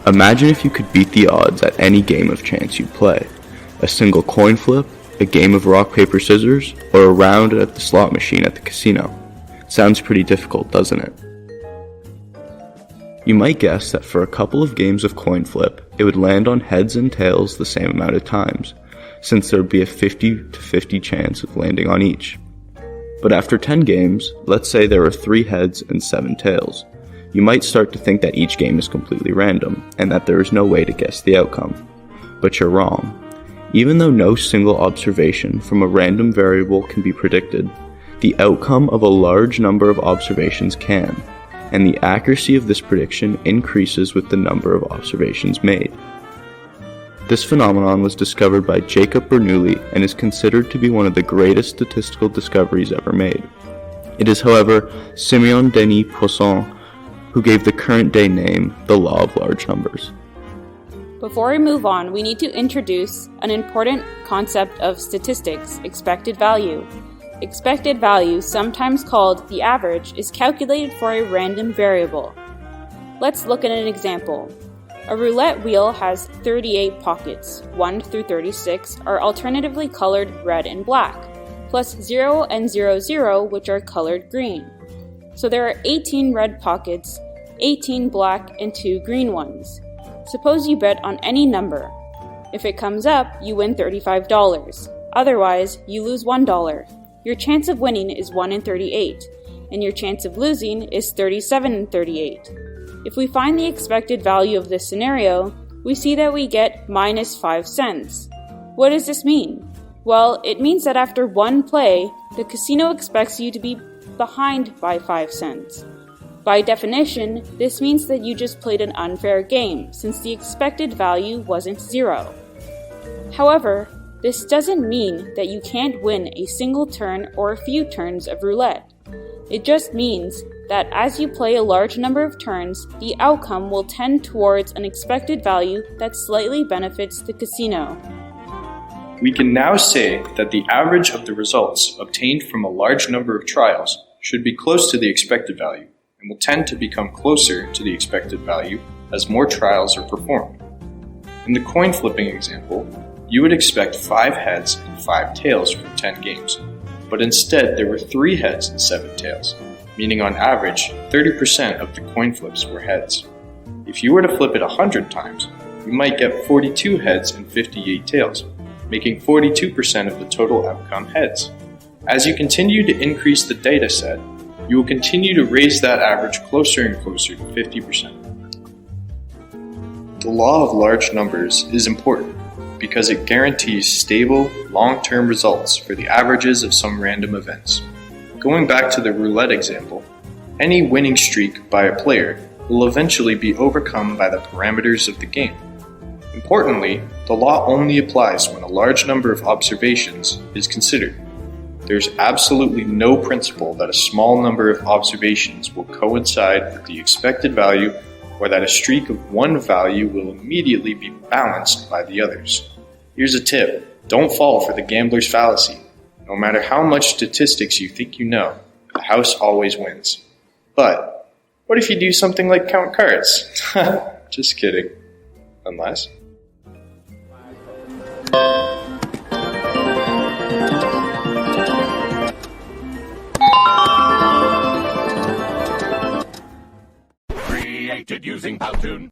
Imagine if you could beat the odds at any game of chance you play. A single coin flip, a game of rock, paper, scissors, or a round at the slot machine at the casino. Sounds pretty difficult, doesn't it? You might guess that for a couple of games of coin flip, it would land on heads and tails the same amount of times, since there would be a 50-50 chance of landing on each. But after 10 games, let's say there are 3 heads and 7 tails. You might start to think that each game is completely random, and that there is no way to guess the outcome. But you're wrong. Even though no single observation from a random variable can be predicted, the outcome of a large number of observations can, and the accuracy of this prediction increases with the number of observations made. This phenomenon was discovered by Jacob Bernoulli and is considered to be one of the greatest statistical discoveries ever made. It is, however, Simeon Denis Poisson who gave the current day name the law of large numbers. Before we move on, we need to introduce an important concept of statistics, expected value. Expected value, sometimes called the average, is calculated for a random variable. Let's look at an example. A roulette wheel has 38 pockets. 1 through 36 are alternatively colored red and black, plus 0 and 00, which are colored green. So there are 18 red pockets, 18 black, and 2 green ones. Suppose you bet on any number. If it comes up, you win $35. Otherwise, you lose $1. Your chance of winning is 1 in 38, and your chance of losing is 37 in 38. If we find the expected value of this scenario, we see that we get minus 5 cents. What does this mean? Well, it means that after one play, the casino expects you to be behind by 5 cents. By definition, this means that you just played an unfair game, since the expected value wasn't 0. However, this doesn't mean that you can't win a single turn or a few turns of roulette. It just means that as you play a large number of turns, the outcome will tend towards an expected value that slightly benefits the casino. We can now say that the average of the results obtained from a large number of trials should be close to the expected value, and will tend to become closer to the expected value as more trials are performed. In the coin flipping example, you would expect 5 heads and 5 tails from 10 games, but instead there were 3 heads and 7 tails, meaning on average 30% of the coin flips were heads. If you were to flip it 100 times, you might get 42 heads and 58 tails, making 42% of the total outcome heads. As you continue to increase the data set, you will continue to raise that average closer and closer to 50%. The law of large numbers is important because it guarantees stable, long-term results for the averages of some random events. Going back to the roulette example, any winning streak by a player will eventually be overcome by the parameters of the game. Importantly, the law only applies when a large number of observations is considered. There's absolutely no principle that a small number of observations will coincide with the expected value, or that a streak of one value will immediately be balanced by the others. Here's a tip: don't fall for the gambler's fallacy. No matter how much statistics you think you know, the house always wins. But what if you do something like count cards? Just kidding. Unless... Created using Powtoon.